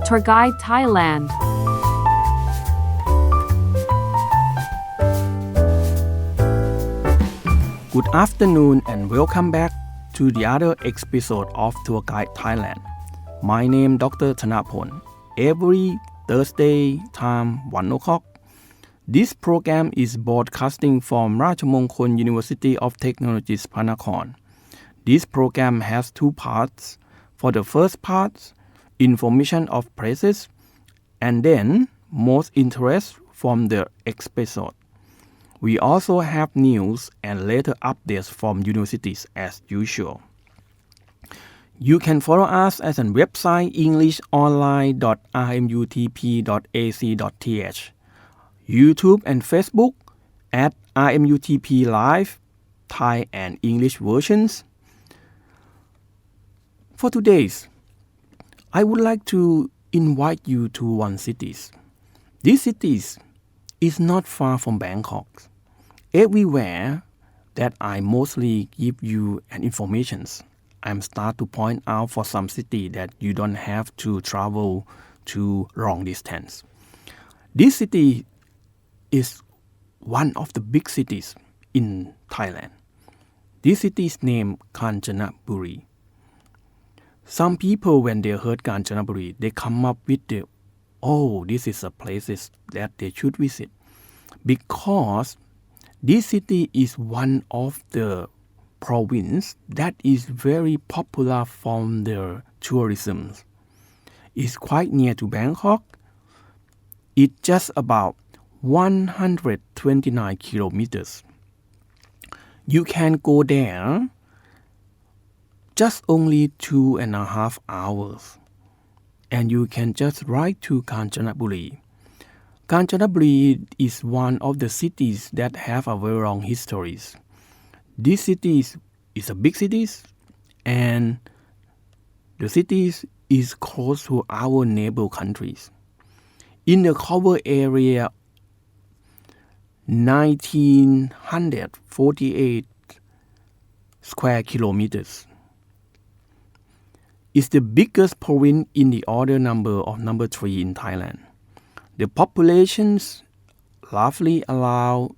Tour Guide Thailand. Good afternoon and welcome back to the other episode of Tour Guide Thailand. My name Dr. Thanapon. Every Thursday time 1 o'clock. This program is broadcasting from Rajamongkol University of Technology Phanakhon. This program has two parts. For the first part, information of places, and then most interest from the episode. We also have news and later updates from universities as usual. You can follow us at our website englishonline.rmutp.ac.th, YouTube and Facebook at RMUTP Live, Thai and English versions. For today's, I would like to invite you to one city. This city is not far from Bangkok. Everywhere that I mostly give you an information, I'm start to point out for some city that you don't have to travel to long distance. This city is one of the big cities in Thailand. This city is named Kanchanaburi. Some people, when they heard Kanchanaburi, they come up with this is a place that they should visit. Because this city is one of the province that is very popular from the tourism. It's quite near to Bangkok. It's just about 129 kilometers. You can go there just only 2.5 hours. And you can just ride to Kanchanaburi. Kanchanaburi is one of the cities that have a very long history. This city is a big city, and the city is close to our neighbor countries. In the cover area, 1948 square kilometers. It's the biggest province in the order of number 3 in Thailand. The populations roughly allow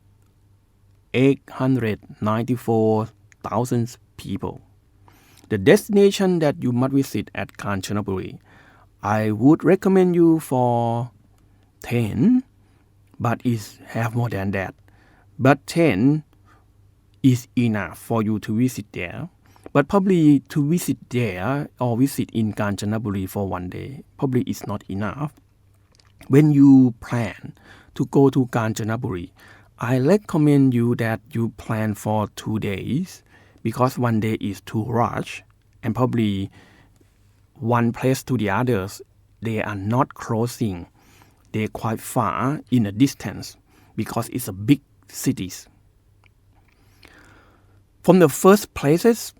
894,000 people. The destination that you must visit at Kanchanaburi, I would recommend you for 10, but it have more than that. But 10 is enough for you to visit there. But probably to visit there or visit in Kanchanaburi for one day, probably is not enough. When you plan to go to Kanchanaburi, I recommend you that you plan for 2 days because one day is too rush and probably one place to the others, they are not crossing. They're quite far in a distance because it's a big cities. From the first places,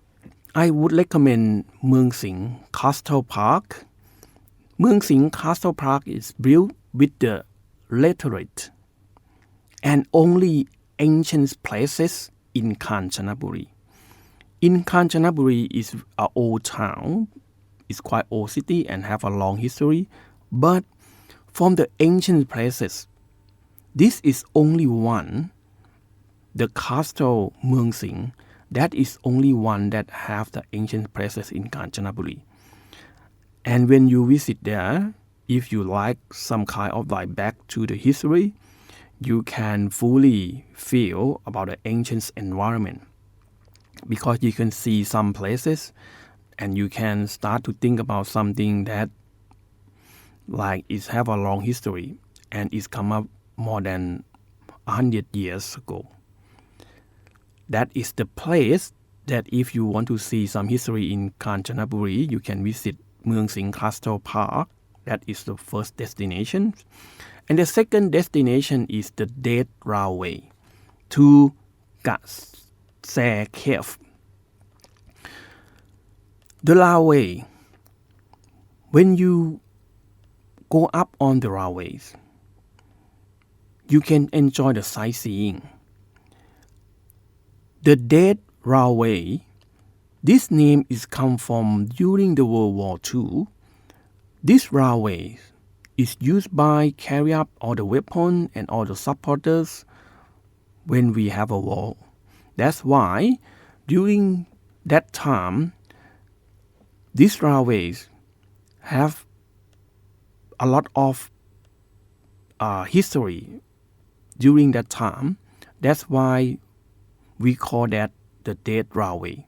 I would recommend Mueang Sing Castle Park. Mueang Sing Castle Park is built with the laterite and only ancient places in Kanchanaburi. In Kanchanaburi is an old town. It's quite old city and have a long history. But from the ancient places, this is only one, the Castle Mueang Sing. That is only one that have the ancient places in Kanchanaburi. And when you visit there, if you like some kind of like back to the history, you can fully feel about the ancient environment. Because you can see some places and you can start to think about something that like it have a long history and it's come up more than 100 years ago. That is the place that if you want to see some history in Kanchanaburi, you can visit Mueang Sing Castle Park. That is the first destination. And the second destination is the Dead Railway to Katse Cave. The railway, when you go up on the railways, you can enjoy the sightseeing. The Dead Railway, this name is come from during the World War II. This railway is used by carry up all the weapons and all the supporters when we have a war. That's why during that time, these railways have a lot of history during that time. That's why we call that the dead railway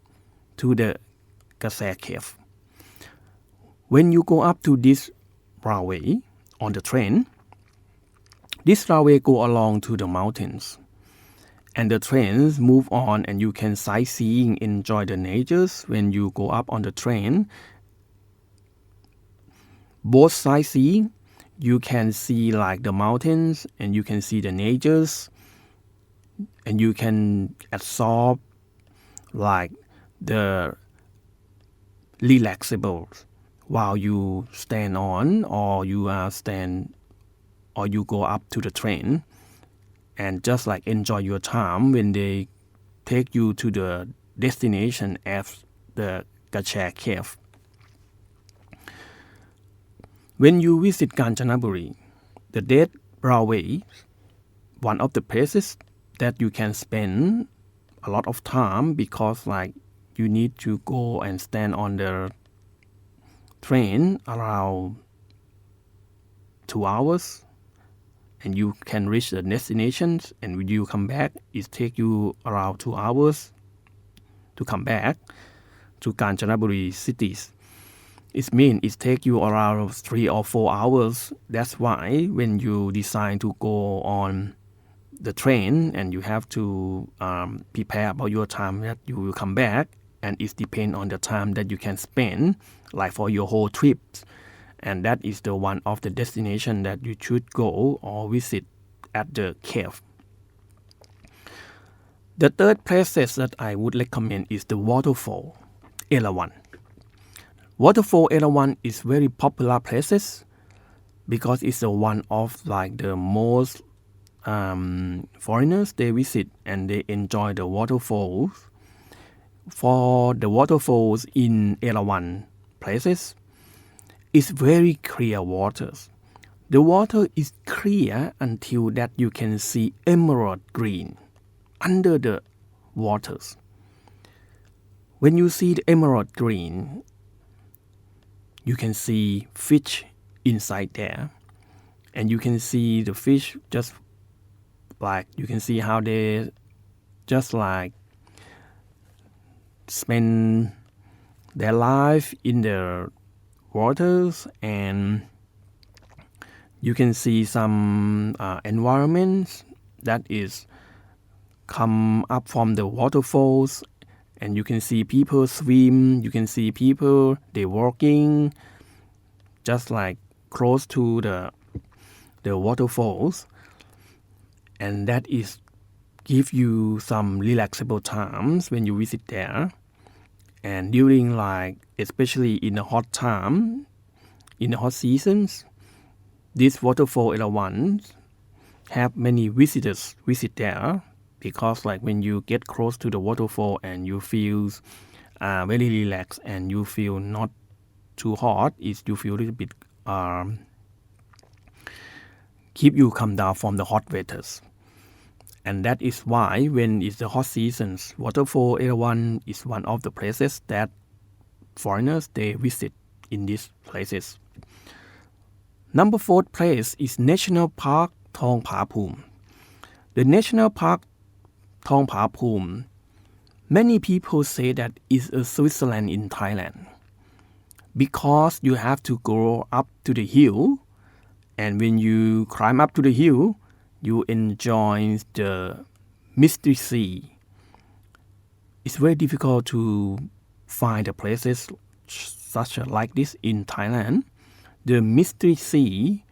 to the Kase Cave. When you go up to this railway on the train, this railway go along to the mountains, and the trains move on, and you can sightseeing, enjoy the natures when you go up on the train. Both sightseeing, you can see like the mountains, and you can see the natures, and you can absorb like the relaxables while you stand on, or you go up to the train, and just like enjoy your time when they take you to the destination as the Kase Cave. When you visit Kanchanaburi, the Dead Railway, one of the places that you can spend a lot of time, because like you need to go and stand on the train around 2 hours, and you can reach the destinations, and when you come back, it take you around 2 hours to come back to Kanchanaburi cities. It means it take you around 3 or 4 hours. That's why when you decide to go on the train, and you have to prepare about your time that you will come back, and it depends on the time that you can spend, like for your whole trip. And that is the one of the destination that you should go or visit at the cave. The third places that I would recommend is the waterfall, Erawan. Waterfall Erawan is very popular places because it's the one of like the most foreigners they visit, and they enjoy the waterfalls. For the waterfalls in Erawan places, it's very clear waters. The water is clear until that you can see emerald green under the waters. When you see the emerald green, you can see fish inside there, and you can see the fish just like, you can see how they just like spend their life in the waters, and you can see some environments that is come up from the waterfalls, and you can see people swim, you can see people they walking just like close to the waterfalls, and that is give you some relaxable times when you visit there. And during like, especially in the hot time, in the hot seasons, this waterfall Erawan have many visitors visit there, because like when you get close to the waterfall and you feel very relaxed, and you feel not too hot, is you feel a little bit keep you come down from the hot waters. And that is why when it's the hot seasons, waterfall Erawan is one of the places that foreigners they visit in these places. Number 4 place is National Park Thong Pha Phum. The National Park Thong Pha Phum, many people say that is a Switzerland in Thailand, because you have to go up to the hill, and when you climb up to the hill, you enjoy the Mystery Sea. It's very difficult to find the places such like this in Thailand. The Mystery Sea,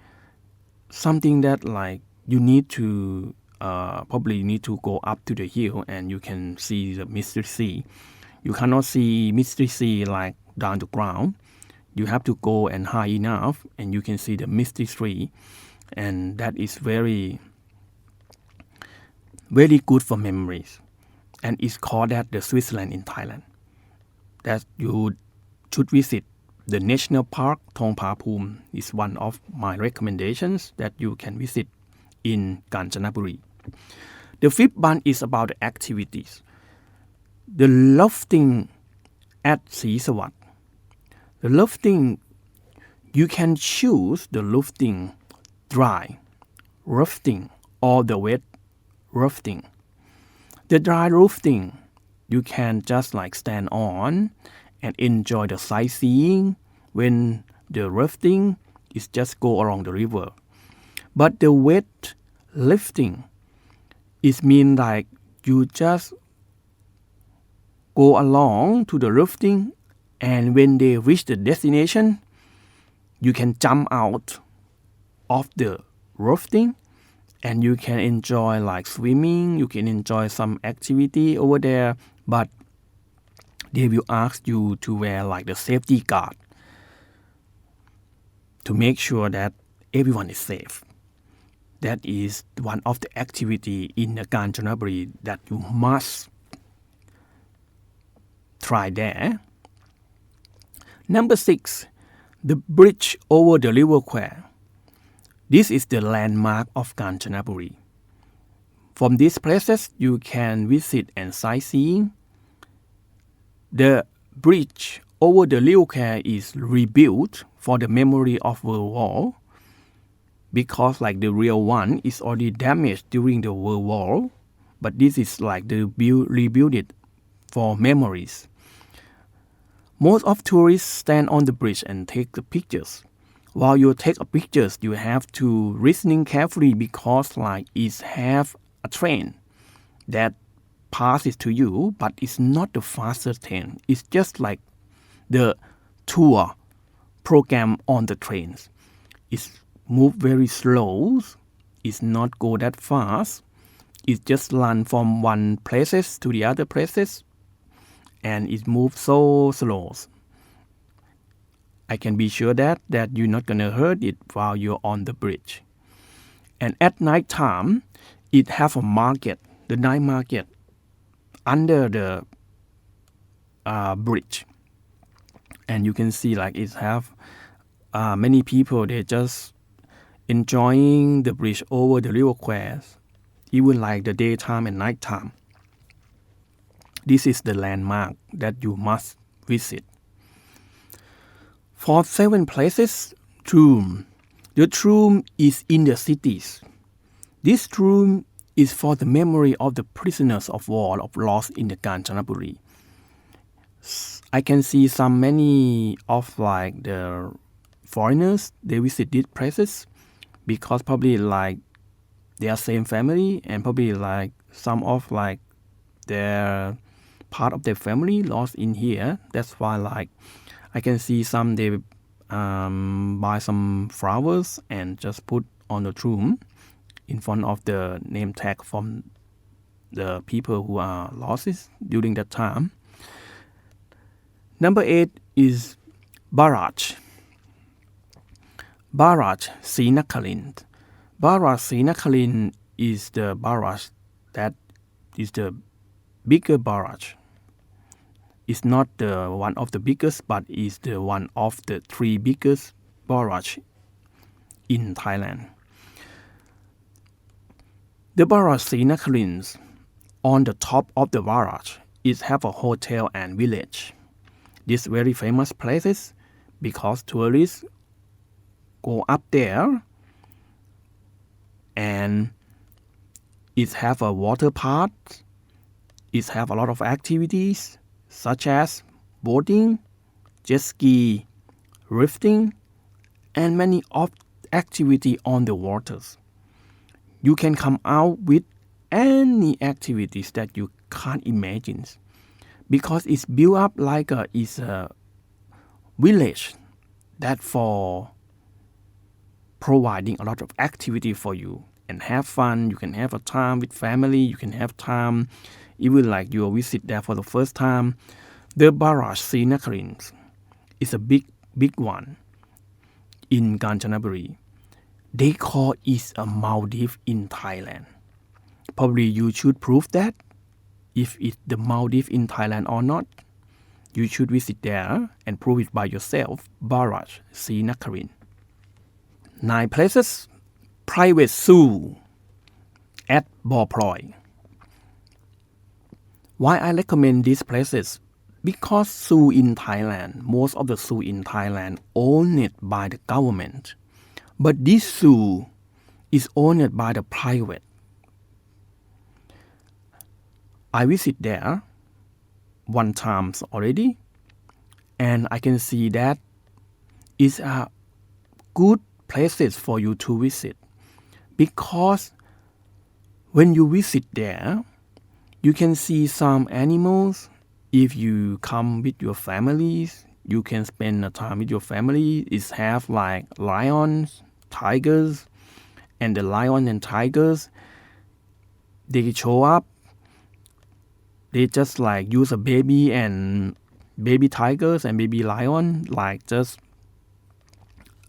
something that like you need to probably need to go up to the hill, and you can see the Mystery Sea. You cannot see Mystery Sea like down the ground. You have to go and high enough, and you can see the Mystery Sea, and that is very good for memories, and it's called that the Switzerland in Thailand. That you should visit The National Park Thong Pha Phum is one of my recommendations that you can visit in Kanchanaburi. The fifth one is about the activities. The rafting at Sea Sawat. The rafting, you can choose the rafting dry rafting or the wet rafting. The dry rafting, you can just like stand on and enjoy the sightseeing when the rafting is just go along the river. But the wet lifting, it means like you just go along to the rafting, and when they reach the destination, you can jump out of the rafting and you can enjoy like swimming, you can enjoy some activity over there, but they will ask you to wear like the safety guard to make sure that everyone is safe. That is one of the activity in the Kanchanaburi that you must try there. Number 6, the bridge over the River Kwai. This is the landmark of Kanchanaburi. From these places, you can visit and sightseeing. The bridge over the River Kwai is rebuilt for the memory of World War, because like the real one is already damaged during the World War, but this is like the rebuild it for memories. Most of tourists stand on the bridge and take the pictures. While you take pictures, you have to listening carefully because like it have a train that passes to you, but it's not the fastest train. It's just like the tour program on the trains. It's move very slow. It's not go that fast. It just run from one places to the other places, and it moves so slow. I can be sure that you're not gonna hurt it while you're on the bridge. And at night time, it have a market, the night market, under the bridge, and you can see like it have many people. They just enjoying the bridge over the River Kwai, even like the daytime and nighttime. This is the landmark that you must visit. For 7 places, tomb. The tomb is in the cities. This tomb is for the memory of the prisoners of war of lost in the Kanchanaburi. I can see many of like the foreigners, they visit these places because probably like they are same family, and probably like some of like their part of their family lost in here. That's why like I can see some they buy some flowers and just put on the tomb in front of the name tag from the people who are lost during that time. Number 8 is Barrage. Barrage Srinakharin. Barrage Srinakharin is the barrage that is the bigger barrage. It's not the one of the biggest, but is the one of the 3 biggest barrage in Thailand. The barrage Srinakharin, on the top of the barrage, it have a hotel and village. These very famous places because tourists go up there, and it have a water park. It have a lot of activities such as boating, jet ski, rafting, and many of activity on the waters. You can come out with any activities that you can't imagine, because it's built up like it's a village that for providing a lot of activity for you and have fun. You can have a time with family. You can have time even like you visit there for the first time. The barrage Srinakharin is a big one in Kanchanaburi. They call it a Maldives in Thailand. Probably you should prove that if it's the Maldives in Thailand or not. You should visit there and prove it by yourself. Barraj, C. Nakarin. 9 places. Private zoo at Bo Ploy. Why I recommend these places? Because zoo in Thailand, most of the zoo in Thailand owned by the government. But this zoo is owned by the private. I visit there one time already, and I can see that it's a good places for you to visit. Because when you visit there, you can see some animals. If you come with your families, you can spend the time with your family. It's have like lions, tigers, and the lion and tigers, they show up. They just like use a baby and baby tigers and baby lion, like just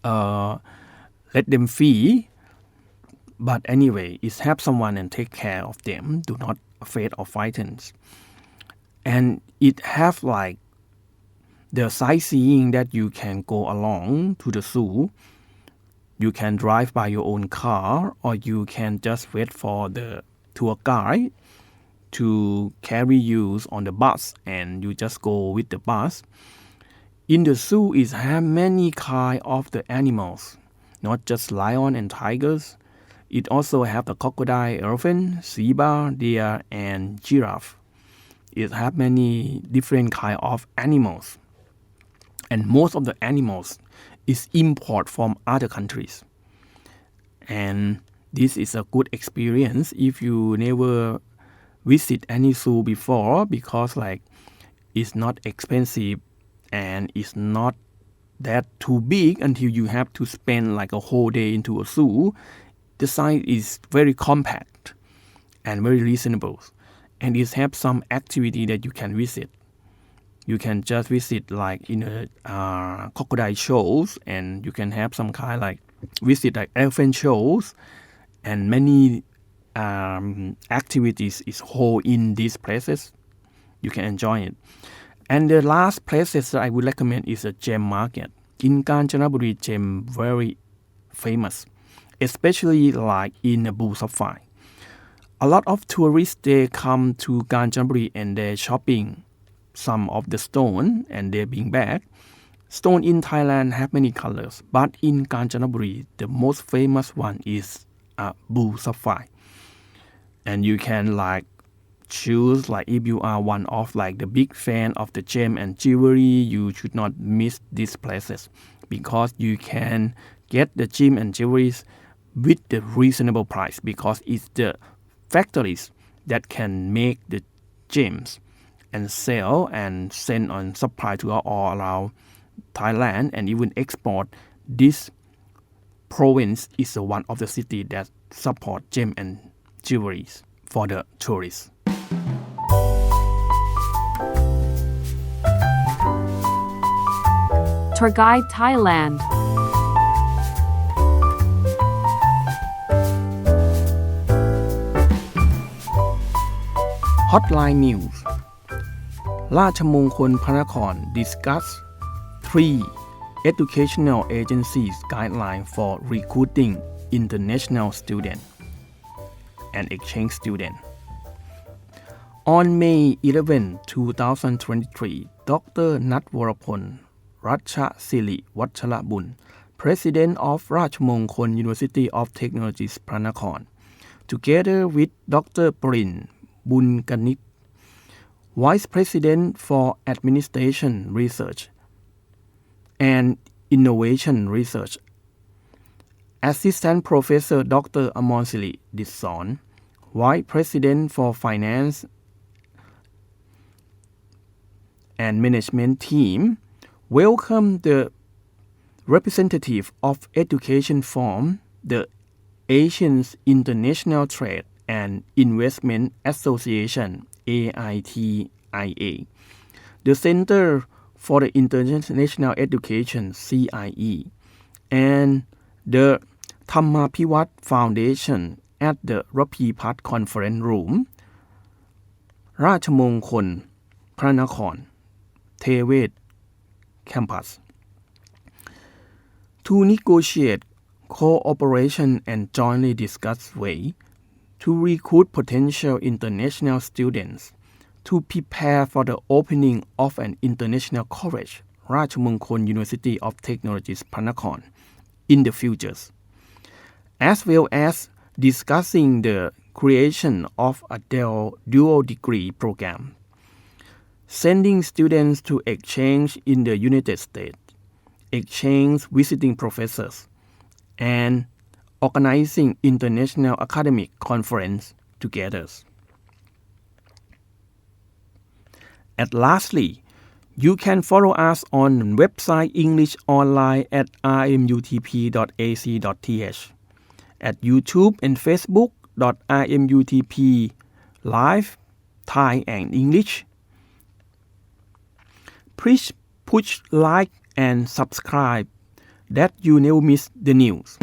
let them feed. But anyway, it's have someone and take care of them. Do not afraid of frightened. And it have like the sightseeing that you can go along to the zoo. You can drive by your own car, or you can just wait for the tour guide to carry you on the bus, and you just go with the bus. In the zoo, it have many kind of the animals, not just lion and tigers. It also have the crocodile, elephant, zebra, deer, and giraffe. It have many different kind of animals, and most of the animals is import from other countries. And this is a good experience if you never visit any zoo before, because like it's not expensive and it's not that too big until you have to spend like a whole day into a zoo. The size is very compact and very reasonable, and it has some activity that you can visit. You can just visit like in a crocodile shows, and you can have some kind like visit like elephant shows, and many activities is hold in these places. You can enjoy it. And the last places that I would recommend is a gem market. In Kanchanaburi, gem very famous, especially like in the Blue Sapphire. A lot of tourists, they come to Kanchanaburi and they shopping some of the stone and they bring back. Stone in Thailand have many colors, but in Kanchanaburi, the most famous one is Blue Sapphire. And you can like choose, like if you are one of like the big fan of the gem and jewelry, you should not miss these places, because you can get the gem and jewelries with the reasonable price, because it's the factories that can make the gems and sell and send on supply to all around Thailand and even export. This province is one of the city that support gem and jewelries for the tourists. Tour Guide Thailand. Hotline News. ราชมงคลพระนคร discuss 3 educational agencies guideline for recruiting international student and exchange student. On May 11, 2023, Dr. Natwarapon Ratchasiri Vacharabun, President of Rachmongkol University of Technology Pranakon, together with Dr. Prin Bunkanit, Vice President for Administration Research and Innovation Research, Assistant Professor Dr. Amonsiri Disson, Vice President for Finance and Management Team, welcome the representative of education from the Asian International Trade and Investment Association AITIA, the Center for the International Education CIE, and the Thammapivat Foundation at the Rapipat Conference Room, ราชมงคลพระนคร Tewet campus. To negotiate cooperation and jointly discuss ways to recruit potential international students to prepare for the opening of an international college, Rajamongkol University of Technology Panakorn, in the future, as well as discussing the creation of a dual degree program, sending students to exchange in the United States, exchange visiting professors, and organizing international academic conference together. And lastly, you can follow us on website Englishonline at rmutp.ac.th, at YouTube and Facebook.rmutp Live Thai and English. Please push like and subscribe that you never miss the news.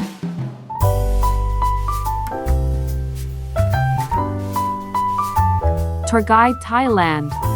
Tour Guide Thailand.